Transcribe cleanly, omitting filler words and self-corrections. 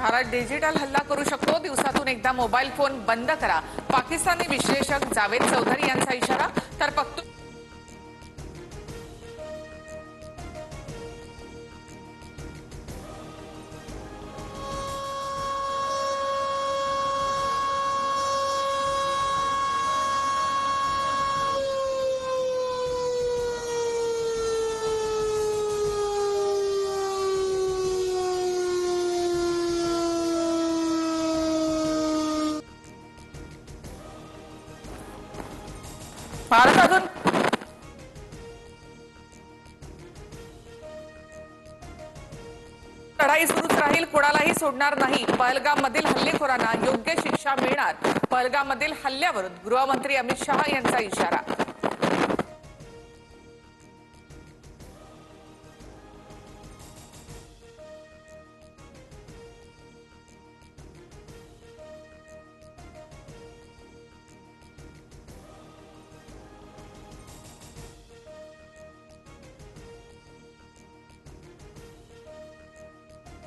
Bharat digital हल्ला करू शकतो, दिवसातून एकदा मोबाईल फोन बंद करा, पाकिस्तानी विश्लेषक जावेद चौधरी यांचा इशारा। तर भारतातून लढाई सुरूच राहील, कोणालाही सोडणार नाही। पहलगाममधील हल्लेखोरांना योग्य शिक्षा मिळणार। पहलगाममधील हल्ल्यावरून गृहमंत्री अमित शहा यांचा इशारा।